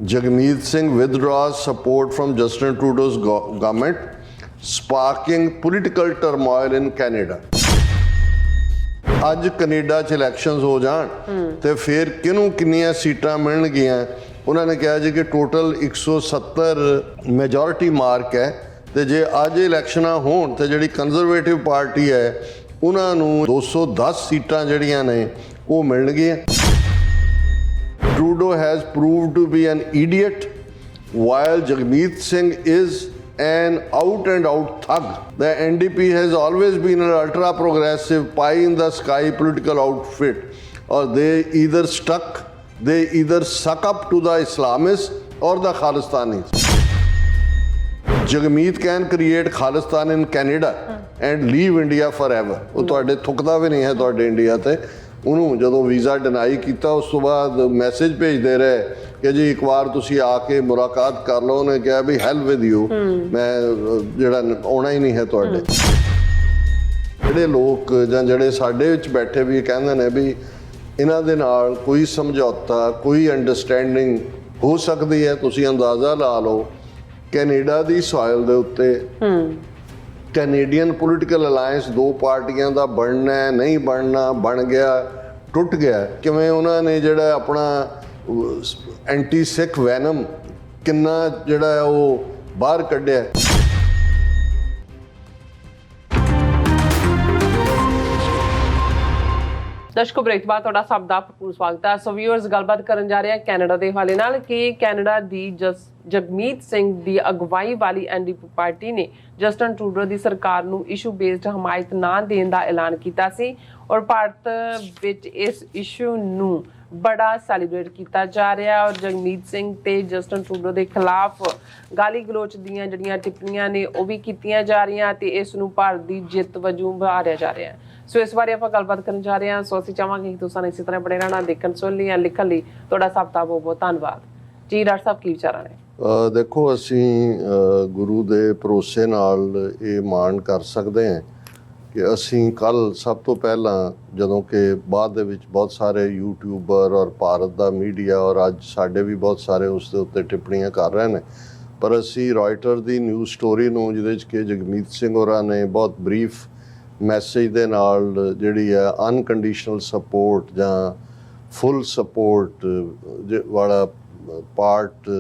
Jagmeet Singh withdraws support from Justin Trudeau's government, sparking political turmoil in Canada. ਅੱਜ Canada 'ਚ elections ਹੋ ਜਾਣ ਤੇ ਫਿਰ ਕਿਹਨੂੰ ਕਿੰਨੀਆਂ ਸੀਟਾਂ ਮਿਲਣਗੀਆਂ। ਉਹਨਾਂ ਨੇ ਕਿਹਾ ਜੀ ਕਿ ਟੋਟਲ 170 ਮੈਜੋਰਿਟੀ ਮਾਰਕ ਹੈ ਤੇ ਜੇ ਅੱਜ ਇਲੈਕਸ਼ਨਾਂ ਹੋਣ ਤੇ ਜਿਹੜੀ ਕੰਜ਼ਰਵੇਟਿਵ ਪਾਰਟੀ ਹੈ ਉਹਨਾਂ ਨੂੰ 210 ਸੀਟਾਂ ਜਿਹੜੀਆਂ ਨੇ ਉਹ ਮਿਲਣਗੀਆਂ। Trudeau has proved to be an idiot, while Jagmeet Singh is an out-and-out thug. The NDP has always been an ultra-progressive, pie-in-the-sky political outfit, or they either suck up to the Islamists or the Khalistanis. Jagmeet can create Khalistan in Canada and leave India forever. ਉਹ ਤੁਹਾਡੇ ਥੁੱਕਦਾ ਵੀ ਨਹੀਂ ਹੈ ਤੁਹਾਡੇ India ਤੇ। ਉਹਨੂੰ ਜਦੋਂ visa deny ਕੀਤਾ ਉਸ ਤੋਂ ਬਾਅਦ ਮੈਸੇਜ ਭੇਜਦੇ ਰਹੇ ਕਿ ਜੀ ਇੱਕ ਵਾਰ ਤੁਸੀਂ ਆ ਕੇ ਮੁਲਾਕਾਤ ਕਰ ਲਓ। ਉਹਨੇ ਕਿਹਾ ਵੀ ਹੈਲ ਵਿਦ ਯੂ, ਮੈਂ ਜਿਹੜਾ ਆਉਣਾ ਹੀ ਨਹੀਂ ਹੈ ਤੁਹਾਡੇ। ਜਿਹੜੇ ਲੋਕ ਜਾਂ ਜਿਹੜੇ ਸਾਡੇ ਵਿੱਚ ਬੈਠੇ ਵੀ ਕਹਿੰਦੇ ਨੇ ਵੀ ਇਹਨਾਂ ਦੇ ਨਾਲ ਕੋਈ ਸਮਝੌਤਾ, ਕੋਈ ਅੰਡਰਸਟੈਂਡਿੰਗ ਹੋ ਸਕਦੀ ਹੈ। ਤੁਸੀਂ ਅੰਦਾਜ਼ਾ ਲਾ ਲਓ ਕੈਨੇਡਾ ਦੀ ਸੋਇਲ ਦੇ ਉੱਤੇ ਕੈਨੇਡੀਅਨ ਪੋਲੀਟੀਕਲ ਅਲਾਇੰਸ ਦੋ ਪਾਰਟੀਆਂ ਦਾ ਬਣਨਾ ਨਹੀਂ ਬਣਨਾ, ਬਣ ਗਿਆ ਟੁੱਟ ਗਿਆ ਕਿਵੇਂ। ਉਹਨਾਂ ਨੇ ਜਿਹੜਾ ਆਪਣਾ ਐਂਟੀ ਸਿੱਖ ਵੈਨਮ ਕਿੰਨਾ ਜਿਹੜਾ ਉਹ ਬਾਹਰ ਕੱਢਿਆ। ਦਰਸ਼ਕੋ ਬ੍ਰੇਕ ਬਾਅਦ ਤੁਹਾਡਾ ਸਭ ਦਾ ਭਰਪੂਰ ਸਵਾਗਤ ਹੈ। ਸੋ ਵਿਊਅਰਸ, ਗੱਲਬਾਤ ਕਰਨ ਜਾ ਰਹੇ ਹਾਂ ਕੈਨੇਡਾ ਦੇ ਹਵਾਲੇ ਨਾਲ ਕਿ ਕੈਨੇਡਾ ਦੀ ਜਗਮੀਤ ਸਿੰਘ ਦੀ ਅਗਵਾਈ ਵਾਲੀ ਐਨਡੀਪੀ ਪਾਰਟੀ ਨੇ ਜਸਟਨ ਟਰੂਡੋ ਦੀ ਸਰਕਾਰ ਨੂੰ ਇਸ਼ੂ ਬੇਸਡ ਹਮਾਇਤ ਨਾ ਦੇਣ ਦਾ ਐਲਾਨ ਕੀਤਾ ਸੀ ਔਰ ਭਾਰਤ ਵਿੱਚ ਇਸ ਇਸ਼ੂ ਨੂੰ ਬੜਾ ਸੈਲੀਬ੍ਰੇਟ ਕੀਤਾ ਜਾ ਰਿਹਾ ਔਰ ਜਗਮੀਤ ਸਿੰਘ ਤੇ ਜਸਟਨ ਟਰੂਡੋ ਦੇ ਖਿਲਾਫ ਗਾਲੀ ਗਲੋਚ ਦੀਆਂ ਜਿਹੜੀਆਂ ਟਿੱਪਣੀਆਂ ਨੇ ਉਹ ਵੀ ਕੀਤੀਆਂ ਜਾ ਰਹੀਆਂ ਤੇ ਇਸ ਨੂੰ ਭਾਰਤ ਦੀ ਜਿੱਤ ਵਜੋਂ ਵਿਹਾਰਿਆ ਜਾ ਰਿਹਾ। ਸੋ ਇਸ ਬਾਰੇ ਆਪਾਂ ਗੱਲਬਾਤ ਕਰਨ ਜਾ ਰਹੇ ਹਾਂ। ਸੋ ਅਸੀਂ ਚਾਹਾਂਗੇ ਕਿ ਤੁਸੀਂ ਇਸੇ ਤਰ੍ਹਾਂ ਬਣੇ ਰਹਿਣਾ, ਦੇਖਣ ਸੁਣ ਲਈ ਜਾਂ ਲਿਖਣ ਲਈ ਤੁਹਾਡਾ ਸਭ ਦਾ ਬਹੁਤ ਬਹੁਤ ਧੰਨਵਾਦ ਜੀ। ਡਾਕਟਰ ਸਾਹਿਬ ਕੀ ਵਿਚਾਰਾਂ ਨੇ? ਦੇਖੋ, ਅਸੀਂ ਗੁਰੂ ਦੇ ਭਰੋਸੇ ਨਾਲ ਇਹ ਮਾਣ ਕਰ ਸਕਦੇ ਹਾਂ ਕਿ ਅਸੀਂ ਕੱਲ੍ਹ ਸਭ ਤੋਂ ਪਹਿਲਾਂ ਜਦੋਂ ਕਿ ਬਾਅਦ ਦੇ ਵਿੱਚ ਬਹੁਤ ਸਾਰੇ ਯੂਟਿਊਬਰ ਔਰ ਭਾਰਤ ਦਾ ਮੀਡੀਆ ਔਰ ਅੱਜ ਸਾਡੇ ਵੀ ਬਹੁਤ ਸਾਰੇ ਉਸ ਦੇ ਉੱਤੇ ਟਿੱਪਣੀਆਂ ਕਰ ਰਹੇ ਨੇ, ਪਰ ਅਸੀਂ ਰॉयटर ਦੀ ਨਿਊਜ਼ ਸਟੋਰੀ ਨੂੰ ਜਿਹਦੇ 'ਚ ਕਿ ਜਗਮੀਤ ਸਿੰਘ ਹੋਰਾਂ ਨੇ ਬਹੁਤ ਬਰੀਫ ਮੈਸੇਜ ਦੇ ਨਾਲ ਜਿਹੜੀ ਹੈ ਅਨਕੰਡੀਸ਼ਨਲ ਸਪੋਰਟ ਜਾਂ ਫੁੱਲ ਸਪੋਰਟ ਵਾਲਾ ਪਾਰਟ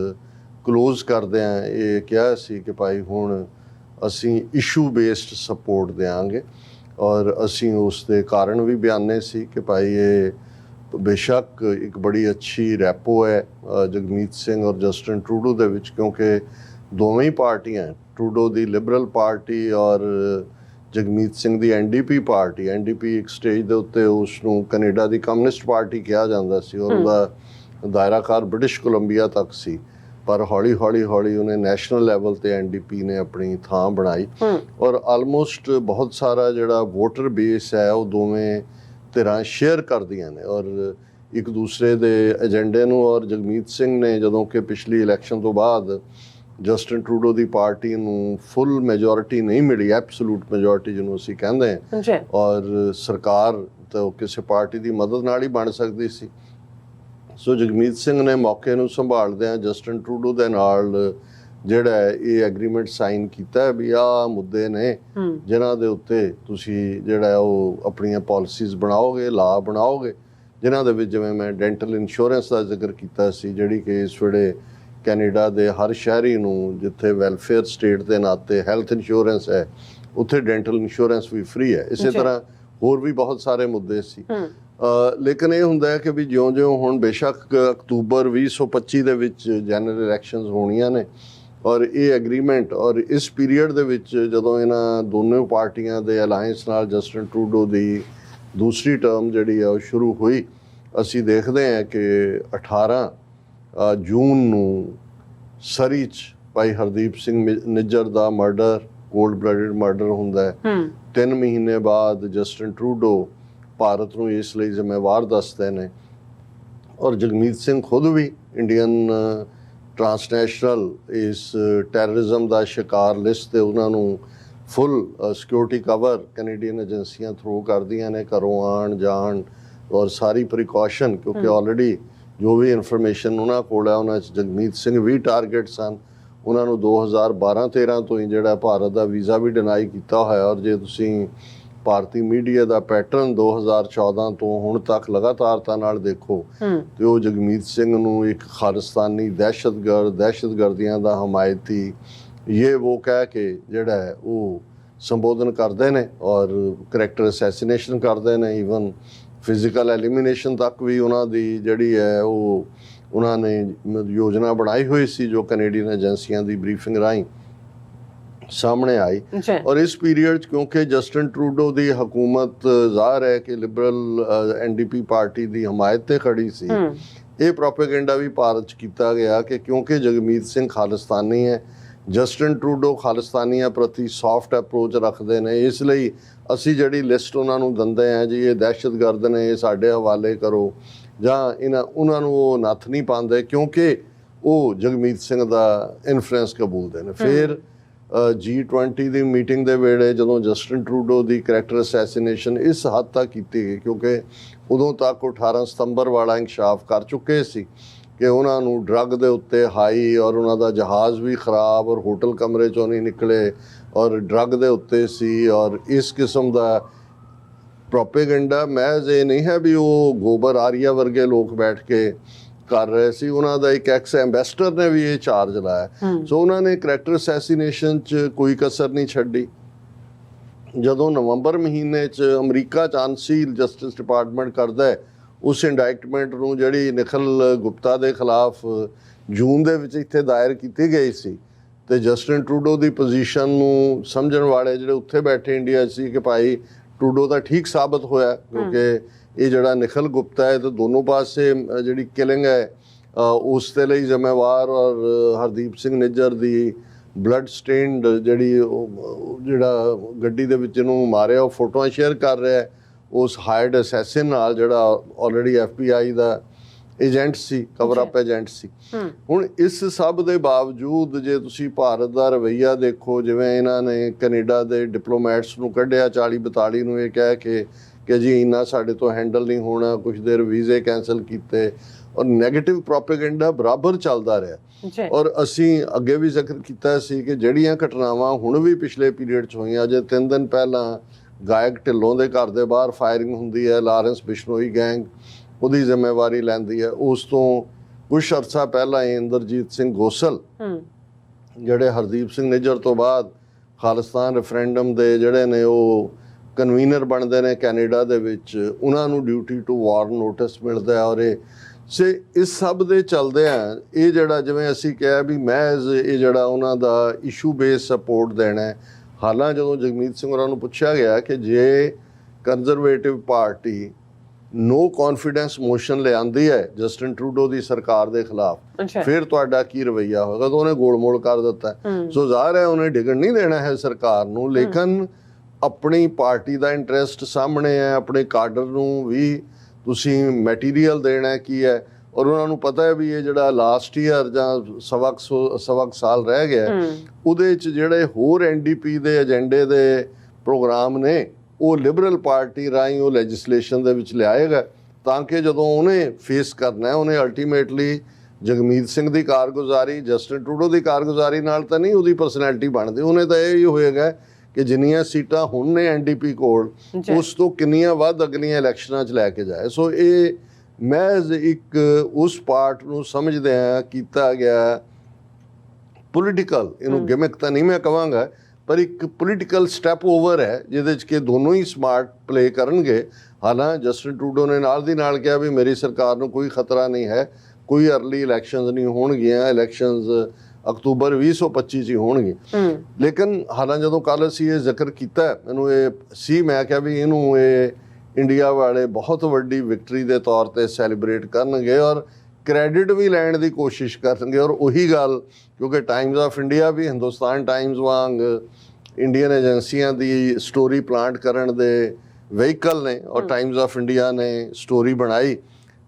ਕਲੋਜ਼ ਕਰਦਿਆਂ ਇਹ ਕਿਹਾ ਸੀ ਕਿ ਭਾਈ ਹੁਣ ਅਸੀਂ ਇਸ਼ੂ ਬੇਸਡ ਸਪੋਰਟ ਦਿਆਂਗੇ ਔਰ ਅਸੀਂ ਉਸ ਦੇ ਕਾਰਨ ਵੀ ਬਿਆਨੇ ਸੀ ਕਿ ਭਾਈ ਇਹ ਬੇਸ਼ੱਕ ਇੱਕ ਬੜੀ ਅੱਛੀ ਰੈਪੋ ਹੈ ਜਗਮੀਤ ਸਿੰਘ ਔਰ ਜਸਟਨ ਟਰੂਡੋ ਦੇ ਵਿੱਚ, ਕਿਉਂਕਿ ਦੋਵੇਂ ਹੀ ਪਾਰਟੀਆਂ, ਟਰੂਡੋ ਦੀ ਲਿਬਰਲ ਪਾਰਟੀ ਔਰ ਜਗਮੀਤ ਸਿੰਘ ਦੀ ਐਨਡੀਪੀ ਪਾਰਟੀ। ਐਨਡੀਪੀ ਇੱਕ ਸਟੇਜ ਦੇ ਉੱਤੇ ਉਸ ਨੂੰ ਕੈਨੇਡਾ ਦੀ ਕਮਿਊਨਿਸਟ ਪਾਰਟੀ ਕਿਹਾ ਜਾਂਦਾ ਸੀ ਔਰ ਉਹਦਾ ਦਾਇਰਾਕਾਰ ਬ੍ਰਿਟਿਸ਼ ਕੋਲੰਬੀਆ ਤੱਕ ਸੀ, ਪਰ ਹੌਲੀ ਉਹਨੇ ਨੈਸ਼ਨਲ ਲੈਵਲ ਤੇ ਐਨਡੀਪੀ ਨੇ ਆਪਣੀ ਥਾਂ ਬਣਾਈ ਔਰ ਆਲਮੋਸਟ ਬਹੁਤ ਸਾਰਾ ਜਿਹੜਾ ਵੋਟਰ ਬੇਸ ਹੈ ਉਹ ਦੋਵੇਂ ਧਿਰਾਂ ਸ਼ੇਅਰ ਕਰਦੀਆਂ ਨੇ ਔਰ ਇੱਕ ਦੂਸਰੇ ਦੇ ਏਜੰਡੇ ਨੂੰ। ਔਰ ਜਗਮੀਤ ਸਿੰਘ ਨੇ ਜਦੋਂ ਕਿ ਪਿਛਲੀ ਇਲੈਕਸ਼ਨ ਤੋਂ ਬਾਅਦ ਜਸਟਨ ਟਰੂਡੋ ਦੀ ਪਾਰਟੀ ਨੂੰ ਫੁੱਲ ਮੈਜੋਰਿਟੀ ਨਹੀਂ ਮਿਲੀ, ਐਬਸੋਲੂਟ ਮੈਜੋਰਿਟੀ ਜਿਹਨੂੰ ਅਸੀਂ ਕਹਿੰਦੇ ਹਾਂ, ਔਰ ਸਰਕਾਰ ਤਾਂ ਕਿਸੇ ਪਾਰਟੀ ਦੀ ਮਦਦ ਨਾਲ ਹੀ ਬਣ ਸਕਦੀ ਸੀ। ਸੋ ਜਗਮੀਤ ਸਿੰਘ ਨੇ ਮੌਕੇ ਨੂੰ ਸੰਭਾਲਦਿਆਂ ਜਸਟਨ ਟਰੂਡੋ ਦੇ ਨਾਲ ਜਿਹੜਾ ਇਹ ਐਗਰੀਮੈਂਟ ਸਾਈਨ ਕੀਤਾ ਵੀ ਆਹ ਮੁੱਦੇ ਨੇ ਜਿਨ੍ਹਾਂ ਦੇ ਉੱਤੇ ਤੁਸੀਂ ਜਿਹੜਾ ਉਹ ਆਪਣੀਆਂ ਪਾਲਿਸੀਜ਼ ਬਣਾਓਗੇ, ਲਾ ਬਣਾਓਗੇ, ਜਿਨ੍ਹਾਂ ਦੇ ਵਿੱਚ ਜਿਵੇਂ ਮੈਂ ਡੈਂਟਲ ਇੰਸ਼ੋਰੈਂਸ ਦਾ ਜ਼ਿਕਰ ਕੀਤਾ ਸੀ, ਜਿਹੜੀ ਕਿ ਇਸ ਵੇਲੇ ਕੈਨੇਡਾ ਦੇ ਹਰ ਸ਼ਹਿਰੀ ਨੂੰ ਜਿੱਥੇ ਵੈਲਫੇਅਰ ਸਟੇਟ ਦੇ ਨਾਤੇ ਹੈਲਥ ਇੰਸ਼ੋਰੈਂਸ ਹੈ ਉੱਥੇ ਡੈਂਟਲ ਇੰਸ਼ੋਰੈਂਸ ਵੀ ਫ੍ਰੀ ਹੈ। ਇਸੇ ਤਰ੍ਹਾਂ ਹੋਰ ਵੀ ਬਹੁਤ ਸਾਰੇ ਮੁੱਦੇ ਸੀ। ਲੇਕਿਨ ਇਹ ਹੁੰਦਾ ਹੈ ਕਿ ਵੀ ਜਿਉਂ-ਜਿਉਂ ਹੁਣ ਬੇਸ਼ੱਕ ਅਕਤੂਬਰ 2025 ਦੇ ਵਿੱਚ ਜਨਰਲ ਇਲੈਕਸ਼ਨਸ ਹੋਣੀਆਂ ਨੇ ਔਰ ਇਹ ਐਗਰੀਮੈਂਟ ਔਰ ਇਸ ਪੀਰੀਅਡ ਦੇ ਵਿੱਚ ਜਦੋਂ ਇਹਨਾਂ ਦੋਨੋਂ ਪਾਰਟੀਆਂ ਦੇ ਅਲਾਇੰਸ ਨਾਲ ਜਸਟਨ ਟਰੂਡੋ ਦੀ ਦੂਸਰੀ ਟਰਮ ਜਿਹੜੀ ਹੈ ਉਹ ਸ਼ੁਰੂ ਹੋਈ, ਅਸੀਂ ਦੇਖਦੇ ਹਾਂ ਕਿ 18 ਜੂਨ ਨੂੰ ਸਰੀ 'ਚ ਭਾਈ ਹਰਦੀਪ ਸਿੰਘ ਨਿੱਜਰ ਦਾ ਮਰਡਰ, ਕੋਲਡ ਬਲੱਡਡ ਮਰਡਰ ਹੁੰਦਾ ਹੈ। 3 ਮਹੀਨੇ ਬਾਅਦ ਜਸਟਨ ਟਰੂਡੋ ਭਾਰਤ ਨੂੰ ਇਸ ਲਈ ਜ਼ਿੰਮੇਵਾਰ ਦੱਸਦੇ ਨੇ ਔਰ ਜਗਮੀਤ ਸਿੰਘ ਖੁਦ ਵੀ ਇੰਡੀਅਨ ਟਰਾਂਸਨੈਸ਼ਨਲ ਇਸ ਟੈਰਰਿਜ਼ਮ ਦਾ ਸ਼ਿਕਾਰ ਲਿਸਟ 'ਤੇ ਉਹਨਾਂ ਨੂੰ ਫੁੱਲ ਸਿਕਿਉਰਿਟੀ ਕਵਰ ਕੈਨੇਡੀਅਨ ਏਜੰਸੀਆਂ ਥਰੂ ਕਰਦੀਆਂ ਨੇ, ਘਰੋਂ ਆਉਣ ਜਾਣ ਔਰ ਸਾਰੀ ਪ੍ਰੀਕਾਸ਼ਨ, ਕਿਉਂਕਿ ਆਲਰੇਡੀ ਜੋ ਵੀ ਇਨਫੋਰਮੇਸ਼ਨ ਉਹਨਾਂ ਕੋਲ ਹੈ ਉਹਨਾਂ 'ਚ ਜਗਮੀਤ ਸਿੰਘ ਵੀ ਟਾਰਗੇਟ ਸਨ। ਉਹਨਾਂ ਨੂੰ 2012-13 ਤੋਂ ਹੀ ਜਿਹੜਾ ਭਾਰਤ ਦਾ ਵੀਜ਼ਾ ਵੀ ਡਿਨਾਈ ਕੀਤਾ ਹੋਇਆ। ਔਰ ਜੇ ਤੁਸੀਂ ਭਾਰਤੀ ਮੀਡੀਆ ਦਾ ਪੈਟਰਨ 2014 ਤੋਂ ਹੁਣ ਤੱਕ ਲਗਾਤਾਰਤਾ ਨਾਲ ਦੇਖੋ ਤੇ ਉਹ ਜਗਮੀਤ ਸਿੰਘ ਨੂੰ ਇੱਕ ਖਾਲਿਸਤਾਨੀ ਦਹਿਸ਼ਤਗਰਦੀਆਂ ਦਾ ਹਮਾਇਤੀ ਇਹ ਉਹ ਕਹਿ ਕੇ ਜਿਹੜਾ ਹੈ ਉਹ ਸੰਬੋਧਨ ਕਰਦੇ ਨੇ ਔਰ ਕਰੈਕਟਰ ਅਸੈਸੀਨੇਸ਼ਨ ਕਰਦੇ ਨੇ। ਈਵਨ ਫਿਜ਼ੀਕਲ ਐਲੀਮੀਨੇਸ਼ਨ ਤੱਕ ਵੀ ਉਹਨਾਂ ਦੀ ਜਿਹੜੀ ਹੈ ਉਹ ਉਹਨਾਂ ਨੇ ਯੋਜਨਾ ਬਣਾਈ ਹੋਈ ਸੀ, ਜੋ ਕੈਨੇਡੀਅਨ ਏਜੰਸੀਆਂ ਦੀ ਬਰੀਫਿੰਗ ਰਾਹੀਂ ਸਾਹਮਣੇ ਆਈ। ਔਰ ਇਸ ਪੀਰੀਅਡ 'ਚ ਕਿਉਂਕਿ ਜਸਟਿਨ ਟਰੂਡੋ ਦੀ ਹਕੂਮਤ ਜ਼ਾਹਰ ਹੈ ਕਿ ਲਿਬਰਲ NDP ਪਾਰਟੀ ਦੀ ਹਮਾਇਤ ਤੇ ਖੜੀ ਸੀ, ਇਹ ਪ੍ਰੋਪੇਗੈਂਡਾ ਵੀ ਭਾਰਤ 'ਚ ਕੀਤਾ ਗਿਆ ਕਿ ਕਿਉਂਕਿ ਜਗਮੀਤ ਸਿੰਘ ਖਾਲਿਸਤਾਨੀ ਹੈ, ਜਸਟਿਨ ਟਰੂਡੋ ਖਾਲਿਸਤਾਨੀਆਂ ਪ੍ਰਤੀ ਸੌਫਟ ਅਪਰੋਚ ਰੱਖਦੇ ਨੇ, ਇਸ ਲਈ ਅਸੀਂ ਜਿਹੜੀ ਲਿਸਟ ਉਹਨਾਂ ਨੂੰ ਦਿੰਦੇ ਹਾਂ ਜੀ ਇਹ ਦਹਿਸ਼ਤਗਰਦ ਨੇ, ਇਹ ਸਾਡੇ ਹਵਾਲੇ ਕਰੋ, ਜਾਂ ਉਹਨਾਂ ਨੂੰ ਉਹ ਨੱਥ ਨਹੀਂ ਪਾਉਂਦੇ ਕਿਉਂਕਿ ਉਹ ਜਗਮੀਤ ਸਿੰਘ ਦਾ ਇਨਫਲੂਐਂਸ ਕਬੂਲਦੇ ਨੇ। ਫਿਰ G20 ਦੀ ਮੀਟਿੰਗ ਦੇ ਵੇਲੇ ਜਦੋਂ ਜਸਟਿਨ ਟਰੂਡੋ ਦੀ ਕਰੈਕਟਰ ਅਸੈਸੀਨੇਸ਼ਨ ਇਸ ਹੱਦ ਤੱਕ ਕੀਤੀ ਗਈ ਕਿਉਂਕਿ ਉਦੋਂ ਤੱਕ 18 ਸਤੰਬਰ ਵਾਲਾ ਇੰਕਸ਼ਾਫ ਕਰ ਚੁੱਕੇ ਸੀ ਕਿ ਉਹਨਾਂ ਨੂੰ ਡਰੱਗ ਦੇ ਉੱਤੇ ਹਾਈ ਔਰ ਉਹਨਾਂ ਦਾ ਜਹਾਜ਼ ਵੀ ਖਰਾਬ ਔਰ ਹੋਟਲ ਕਮਰੇ 'ਚੋਂ ਨਹੀਂ ਨਿਕਲੇ ਔਰ ਡਰੱਗ ਦੇ ਉੱਤੇ ਸੀ। ਔਰ ਇਸ ਕਿਸਮ ਦਾ ਪ੍ਰੋਪੇਗੈਂਡਾ ਮਹਿਜ਼ ਇਹ ਨਹੀਂ ਹੈ ਵੀ ਉਹ ਗੋਬਰ ਆਰੀਆ ਵਰਗੇ ਲੋਕ ਬੈਠ ਕੇ ਕਰ ਰਹੇ ਸੀ, ਉਹਨਾਂ ਦਾ ਇੱਕ ਐਕਸ ਐਂਬੈਸਡਰ ਨੇ ਵੀ ਇਹ ਚਾਰਜ ਲਾਇਆ। ਸੋ ਉਹਨਾਂ ਨੇ ਕਰੈਕਟਰ ਅਸੈਸੀਨੇਸ਼ਨ 'ਚ ਕੋਈ ਕਸਰ ਨਹੀਂ ਛੱਡੀ। ਜਦੋਂ ਨਵੰਬਰ ਮਹੀਨੇ 'ਚ ਅਮਰੀਕਾ 'ਚ ਅਨਸੀਲ ਜਸਟਿਸ ਡਿਪਾਰਟਮੈਂਟ ਕਰਦਾ ਹੈ ਉਸ ਇੰਡਾਇਕਟਮੈਂਟ ਨੂੰ ਜਿਹੜੀ ਨਿਖਿਲ ਗੁਪਤਾ ਦੇ ਖਿਲਾਫ ਜੂਨ ਦੇ ਵਿੱਚ ਇੱਥੇ ਦਾਇਰ ਕੀਤੀ ਗਈ ਸੀ, ਤੇ ਜਸਟਿਨ ਟਰੂਡੋ ਦੀ ਪੋਜੀਸ਼ਨ ਨੂੰ ਸਮਝਣ ਵਾਲੇ ਜਿਹੜੇ ਉੱਥੇ ਬੈਠੇ ਇੰਡੀਆ 'ਚ ਸੀ ਕਿ ਭਾਈ ਟਰੂਡੋ ਦਾ ਠੀਕ ਸਾਬਤ ਹੋਇਆ ਕਿਉਂਕਿ ਇਹ ਜਿਹੜਾ ਨਿਖਿਲ ਗੁਪਤਾ ਹੈ ਤੇ ਦੋਨੋਂ ਪਾਸੇ ਜਿਹੜੀ ਕਿਲਿੰਗ ਹੈ ਉਸ ਦੇ ਲਈ ਜ਼ਿੰਮੇਵਾਰ, ਔਰ ਹਰਦੀਪ ਸਿੰਘ ਨਿੱਜਰ ਦੀ ਬਲੱਡ ਸਟੇਨਡ ਜਿਹੜਾ ਗੱਡੀ ਦੇ ਵਿੱਚ ਇਹਨੂੰ ਮਾਰਿਆ ਉਹ ਫੋਟੋਆਂ ਸ਼ੇਅਰ ਕਰ ਰਿਹਾ ਉਸ ਹਾਇਰਡ ਅਸੈਸਿਨ ਨਾਲ ਜਿਹੜਾ ਆਲਰੇਡੀ FBI ਦਾ ਏਜੰਟ ਸੀ, ਕਵਰ ਅਪ ਏਜੰਟ ਸੀ। ਹੁਣ ਇਸ ਸਭ ਦੇ ਬਾਵਜੂਦ ਜੇ ਤੁਸੀਂ ਭਾਰਤ ਦਾ ਰਵੱਈਆ ਦੇਖੋ, ਜਿਵੇਂ ਇਹਨਾਂ ਨੇ ਕੈਨੇਡਾ ਦੇ ਡਿਪਲੋਮੈਟਸ ਨੂੰ ਕੱਢਿਆ 40-42 ਨੂੰ ਇਹ ਕਹਿ ਕੇ ਕਿ ਜੀ ਇੰਨਾ ਸਾਡੇ ਤੋਂ ਹੈਂਡਲ ਨਹੀਂ ਹੋਣਾ, ਕੁਝ ਦੇਰ ਵੀਜ਼ੇ ਕੈਂਸਲ ਕੀਤੇ ਔਰ ਨੈਗੇਟਿਵ ਪ੍ਰੋਪੇਗੈਂਡਾ ਬਰਾਬਰ ਚੱਲਦਾ ਰਿਹਾ। ਔਰ ਅਸੀਂ ਅੱਗੇ ਵੀ ਜ਼ਿਕਰ ਕੀਤਾ ਸੀ ਕਿ ਜਿਹੜੀਆਂ ਘਟਨਾਵਾਂ ਹੁਣ ਵੀ ਪਿਛਲੇ ਪੀਰੀਅਡ 'ਚ ਹੋਈਆਂ, ਅਜੇ 3 ਦਿਨ ਪਹਿਲਾਂ ਗਾਇਕ ਢਿੱਲੋਂ ਦੇ ਘਰ ਦੇ ਬਾਹਰ ਫਾਇਰਿੰਗ ਹੁੰਦੀ ਹੈ, ਲਾਰੈਂਸ ਬਿਸ਼ਨੋਈ ਗੈਂਗ ਉਹਦੀ ਜ਼ਿੰਮੇਵਾਰੀ ਲੈਂਦੀ ਹੈ। ਉਸ ਤੋਂ ਕੁਛ ਅਰਸਾ ਪਹਿਲਾਂ ਇੰਦਰਜੀਤ ਸਿੰਘ ਗੋਸਲ ਜਿਹੜੇ ਹਰਦੀਪ ਸਿੰਘ ਨਿੱਜਰ ਤੋਂ ਬਾਅਦ ਖਾਲਿਸਤਾਨ ਰੈਫਰੈਂਡਮ ਦੇ ਜਿਹੜੇ ਨੇ ਉਹ ਕਨਵੀਨਰ ਬਣਦੇ ਨੇ ਕੈਨੇਡਾ ਦੇ ਵਿੱਚ, ਉਹਨਾਂ ਨੂੰ ਡਿਊਟੀ ਟੂ ਵਾਰਨ ਨੋਟਿਸ ਮਿਲਦਾ ਹੈ। ਔਰ ਇਸ ਸਭ ਦੇ ਚੱਲਦਿਆਂ ਇਹ ਜਿਹੜਾ ਜਿਵੇਂ ਅਸੀਂ ਕਿਹਾ ਵੀ ਮਹਿਜ਼ ਇਹ ਜਿਹੜਾ ਉਹਨਾਂ ਦਾ ਇਸ਼ੂ ਬੇਸ ਸਪੋਰਟ ਦੇਣਾ ਹੈ। ਹਾਲਾਂਕਿ ਜਦੋਂ ਜਗਮੀਤ ਸਿੰਘ ਉਹਨਾਂ ਨੂੰ ਪੁੱਛਿਆ ਗਿਆ ਕਿ ਜੇ ਕੰਜ਼ਰਵੇਟਿਵ ਪਾਰਟੀ ਨੋ ਕੌਨਫੀਡੈਂਸ ਮੋਸ਼ਨ ਲਿਆਂਦੀ ਹੈ ਜਸਟਿਨ ਟਰੂਡੋ ਦੀ ਸਰਕਾਰ ਦੇ ਖਿਲਾਫ, ਫਿਰ ਤੁਹਾਡਾ ਕੀ ਰਵੱਈਆ ਹੋਵੇਗਾ, ਤਾਂ ਉਹਨੇ ਗੋਲਮੋਲ ਕਰ ਦਿੱਤਾ। ਸੋ ਜ਼ਾਹਿਰ ਹੈ ਉਹਨੇ ਡਿੱਗਣ ਨਹੀਂ ਦੇਣਾ ਹੈ ਸਰਕਾਰ ਨੂੰ, ਲੇਕਿਨ ਆਪਣੀ ਪਾਰਟੀ ਦਾ ਇੰਟਰਸਟ ਸਾਹਮਣੇ ਹੈ, ਆਪਣੇ ਕਾਡਰ ਨੂੰ ਵੀ ਤੁਸੀਂ ਮਟੀਰੀਅਲ ਦੇਣਾ ਕੀ ਹੈ। ਔਰ ਉਹਨਾਂ ਨੂੰ ਪਤਾ ਹੈ ਵੀ ਇਹ ਜਿਹੜਾ ਲਾਸਟ ਈਅਰ ਜਾਂ ਸਵਾ ਸਾਲ ਰਹਿ ਗਿਆ ਉਹਦੇ 'ਚ ਜਿਹੜੇ ਹੋਰ NDP ਦੇ ਏਜੰਡੇ ਦੇ ਪ੍ਰੋਗਰਾਮ ਨੇ ਉਹ ਲਿਬਰਲ ਪਾਰਟੀ ਰਾਹੀਂ ਉਹ ਲੈਜਿਸਲੇਸ਼ਨ ਦੇ ਵਿੱਚ ਲਿਆਏਗਾ, ਤਾਂ ਕਿ ਜਦੋਂ ਉਹਨੇ ਫੇਸ ਕਰਨਾ ਹੈ ਉਹਨੇ ਅਲਟੀਮੇਟਲੀ ਜਗਮੀਤ ਸਿੰਘ ਦੀ ਕਾਰਗੁਜ਼ਾਰੀ ਜਸਟਿਨ ਟਰੂਡੋ ਦੀ ਕਾਰਗੁਜ਼ਾਰੀ ਨਾਲ ਤਾਂ ਨਹੀਂ ਉਹਦੀ ਪਰਸਨੈਲਿਟੀ ਬਣਦੀ, ਉਹਨੇ ਤਾਂ ਇਹ ਹੀ ਹੋਏਗਾ ਕਿ ਜਿੰਨੀਆਂ ਸੀਟਾਂ ਹੁਣ ਨੇ NDP ਕੋਲ ਉਸ ਤੋਂ ਕਿੰਨੀਆਂ ਵੱਧ ਅਗਲੀਆਂ ਇਲੈਕਸ਼ਨਾਂ 'ਚ ਲੈ ਕੇ ਜਾਏ। ਸੋ ਇਹ ਮਹਿਜ਼ ਇੱਕ ਉਸ ਪਾਰਟ ਨੂੰ ਸਮਝਦਿਆਂ ਕੀਤਾ ਗਿਆ ਪੋਲੀਟੀਕਲ, ਇਹਨੂੰ ਗਿਮਿਕ ਤਾਂ ਨਹੀਂ ਮੈਂ ਕਹਾਂਗਾ, ਪਰ ਇੱਕ ਪੋਲੀਟੀਕਲ ਸਟੈਪ ਓਵਰ ਹੈ ਜਿਹਦੇ 'ਚ ਕਿ ਦੋਨੋਂ ਹੀ ਸਮਾਰਟ ਪਲੇ ਕਰਨਗੇ। ਹਾਲਾਂਕਿ ਜਸਟਿਨ ਟਰੂਡੋ ਨੇ ਨਾਲ ਦੀ ਨਾਲ ਕਿਹਾ ਵੀ ਮੇਰੀ ਸਰਕਾਰ ਨੂੰ ਕੋਈ ਖਤਰਾ ਨਹੀਂ ਹੈ, ਕੋਈ ਅਰਲੀ ਇਲੈਕਸ਼ਨਸ ਨਹੀਂ ਹੋਣਗੀਆਂ, ਇਲੈਕਸ਼ਨਸ ਅਕਤੂਬਰ 2025 'ਚ ਹੀ ਹੋਣਗੀਆਂ। ਲੇਕਿਨ ਹਾਲਾਂਕਿ ਜਦੋਂ ਕੱਲ੍ਹ ਅਸੀਂ ਇਹ ਜ਼ਿਕਰ ਕੀਤਾ ਮੈਨੂੰ ਇਹ ਸੀ, ਮੈਂ ਕਿਹਾ ਵੀ ਇਹਨੂੰ ਇਹ ਇੰਡੀਆ ਵਾਲੇ ਬਹੁਤ ਵੱਡੀ ਵਿਕਟਰੀ ਦੇ ਤੌਰ ਤੇ ਸੈਲੀਬ੍ਰੇਟ ਕਰਨਗੇ ਔਰ ਕ੍ਰੈਡਿਟ ਵੀ ਲੈਣ ਦੀ ਕੋਸ਼ਿਸ਼ ਕਰਨਗੇ। ਔਰ ਉਹੀ ਗੱਲ ਕਿਉਂਕਿ ਟਾਈਮਜ਼ ਆਫ ਇੰਡੀਆ ਵੀ ਹਿੰਦੁਸਤਾਨ ਟਾਈਮਜ਼ ਵਾਂਗ ਇੰਡੀਅਨ ਏਜੰਸੀਆਂ ਦੀ ਸਟੋਰੀ ਪਲਾਂਟ ਕਰਨ ਦੇ ਵਹੀਕਲ ਨੇ, ਔਰ ਟਾਈਮਜ਼ ਆਫ ਇੰਡੀਆ ਨੇ ਸਟੋਰੀ ਬਣਾਈ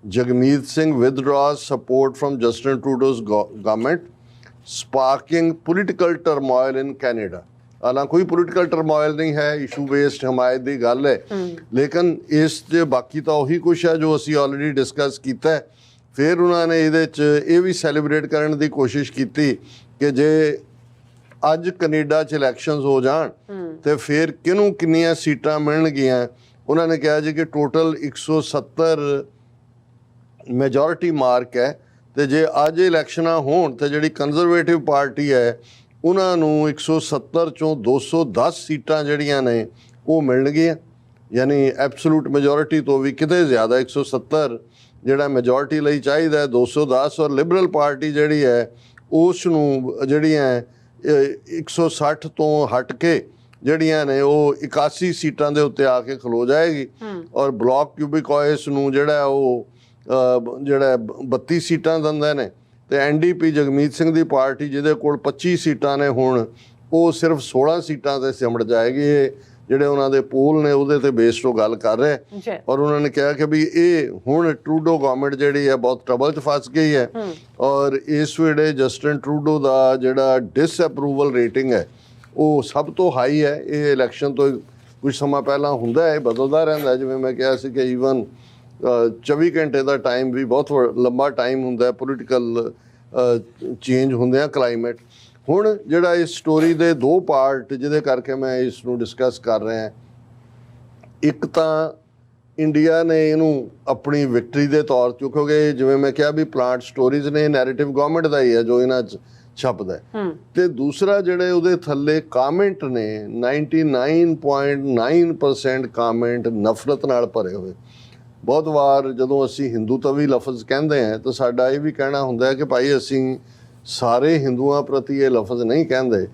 Jagmeet Singh withdraws support from Justin Trudeau's government sparking political turmoil in Canada. ਹਾਲਾਂਕਿ ਕੋਈ ਪੋਲੀਟੀਕਲ ਟਰਮੋਇਲ ਨਹੀਂ ਹੈ, ਇਸ਼ੂ ਬੇਸਡ ਹਮਾਇਤ ਦੀ ਗੱਲ ਹੈ, ਲੇਕਿਨ ਇਸ 'ਚ ਬਾਕੀ ਤਾਂ ਉਹੀ ਕੁਛ ਹੈ ਜੋ ਅਸੀਂ ਆਲਰੇਡੀ ਡਿਸਕਸ ਕੀਤਾ ਹੈ। ਫਿਰ ਉਹਨਾਂ ਨੇ ਇਹਦੇ 'ਚ ਇਹ ਵੀ ਸੈਲੀਬ੍ਰੇਟ ਕਰਨ ਦੀ ਕੋਸ਼ਿਸ਼ ਕੀਤੀ ਕਿ ਜੇ ਅੱਜ ਕੈਨੇਡਾ 'ਚ ਇਲੈਕਸ਼ਨਸ ਹੋ ਜਾਣ ਤੇ ਫਿਰ ਕਿਹਨੂੰ ਕਿੰਨੀਆਂ ਸੀਟਾਂ ਮਿਲਣਗੀਆਂ। ਉਹਨਾਂ ਨੇ ਕਿਹਾ ਜੀ ਕਿ ਟੋਟਲ 170 ਮੈਜੋਰਿਟੀ ਮਾਰਕ ਹੈ, ਤੇ ਜੇ ਅੱਜ ਇਲੈਕਸ਼ਨਾਂ ਹੋਣ ਤੇ ਜਿਹੜੀ ਕੰਜ਼ਰਵੇਟਿਵ ਪਾਰਟੀ ਹੈ ਉਹਨਾਂ ਨੂੰ 170 ਚੋਂ 210 ਸੀਟਾਂ ਜਿਹੜੀਆਂ ਨੇ ਉਹ ਮਿਲਣਗੀਆਂ, ਯਾਨੀ ਐਬਸੋਲੂਟ ਮੈਜੋਰਿਟੀ ਤੋਂ ਵੀ ਕਿਤੇ ਜ਼ਿਆਦਾ। 170 ਜਿਹੜਾ ਮੈਜੋਰਿਟੀ ਲਈ ਚਾਹੀਦਾ ਹੈ 210, ਔਰ ਲਿਬਰਲ ਪਾਰਟੀ ਜਿਹੜੀ ਹੈ ਉਸ ਨੂੰ ਜਿਹੜੀਆਂ 160 ਤੋਂ ਹਟ ਕੇ ਜਿਹੜੀਆਂ ਨੇ ਉਹ 81 ਸੀਟਾਂ ਦੇ ਉੱਤੇ ਆ ਕੇ ਖਲੋ ਜਾਏਗੀ, ਔਰ ਬਲਾਕ ਕਿਊਬਿਕੋਇਸ ਨੂੰ ਜਿਹੜਾ ਉਹ 32 ਸੀਟਾਂ ਦਿੰਦੇ ਨੇ, ਤੇ NDP ਜਗਮੀਤ ਸਿੰਘ ਦੀ ਪਾਰਟੀ ਜਿਹਦੇ ਕੋਲ 25 ਸੀਟਾਂ ਨੇ ਹੁਣ ਉਹ ਸਿਰਫ 16 ਸੀਟਾਂ ਤੇ ਸਿਮਟ ਜਾਏਗੀ। ਇਹ ਜਿਹੜੇ ਉਹਨਾਂ ਦੇ ਪੋਲ ਨੇ ਉਹਦੇ ਤੇ ਬੇਸ ਤੋਂ ਗੱਲ ਕਰ ਰਹੇ, ਔਰ ਉਹਨਾਂ ਨੇ ਕਿਹਾ ਕਿ ਵੀ ਇਹ ਹੁਣ ਟਰੂਡੋ ਗਵਰਨਮੈਂਟ ਜਿਹੜੀ ਹੈ ਬਹੁਤ ਟਰਬਲ 'ਚ ਫਸ ਗਈ ਹੈ, ਔਰ ਇਸ ਵੇਲੇ ਜਸਟਿਨ ਟਰੂਡੋ ਦਾ ਜਿਹੜਾ ਡਿਸਅਪਰੂਵਲ ਰੇਟਿੰਗ ਹੈ ਉਹ ਸਭ ਤੋਂ ਹਾਈ ਹੈ। ਇਹ ਇਲੈਕਸ਼ਨ ਤੋਂ ਕੁਝ ਸਮਾਂ ਪਹਿਲਾਂ ਹੁੰਦਾ ਹੈ, ਬਦਲਦਾ ਰਹਿੰਦਾ, ਜਿਵੇਂ ਮੈਂ ਕਿਹਾ ਸੀ ਕਿ ਈਵਨ 24 ਘੰਟੇ ਦਾ ਟਾਈਮ ਵੀ ਬਹੁਤ ਲੰਬਾ ਟਾਈਮ ਹੁੰਦਾ, ਪੋਲੀਟੀਕਲ ਚੇਂਜ ਹੁੰਦੇ ਆ, ਕਲਾਈਮੇਟ। ਹੁਣ ਜਿਹੜਾ ਇਸ ਸਟੋਰੀ ਦੇ ਦੋ ਪਾਰਟ ਜਿਹਦੇ ਕਰਕੇ ਮੈਂ ਇਸ ਨੂੰ ਡਿਸਕਸ ਕਰ ਰਿਹਾ, ਇੱਕ ਤਾਂ ਇੰਡੀਆ ਨੇ ਇਹਨੂੰ ਆਪਣੀ ਵਿਕਟਰੀ ਦੇ ਤੌਰ 'ਚ, ਕਿਉਂਕਿ ਜਿਵੇਂ ਮੈਂ ਕਿਹਾ ਵੀ ਪਲਾਂਟ ਸਟੋਰੀਜ਼ ਨੇ, ਨੈਰੇਟਿਵ ਗਵਰਨਮੈਂਟ ਦਾ ਹੀ ਹੈ ਜੋ ਇਹਨਾਂ 'ਚ ਛਪਦਾ, ਤੇ ਦੂਸਰਾ ਜਿਹੜੇ ਉਹਦੇ ਥੱਲੇ ਕਾਮੈਂਟ ਨੇ 99.9% ਕਾਮੈਂਟ ਨਫ਼ਰਤ ਨਾਲ ਭਰੇ ਹੋਏ। ਬਹੁਤ ਵਾਰ ਜਦੋਂ ਅਸੀਂ ਹਿੰਦੂਤਵੀ ਲਫ਼ਜ਼ ਕਹਿੰਦੇ ਹਾਂ ਤਾਂ ਸਾਡਾ ਇਹ ਵੀ ਕਹਿਣਾ ਹੁੰਦਾ ਹੈ ਕਿ ਭਾਈ ਅਸੀਂ ਸਾਰੇ ਹਿੰਦੂਆਂ ਪ੍ਰਤੀ ਇਹ ਲਫ਼ਜ਼ ਨਹੀਂ ਕਹਿੰਦੇ,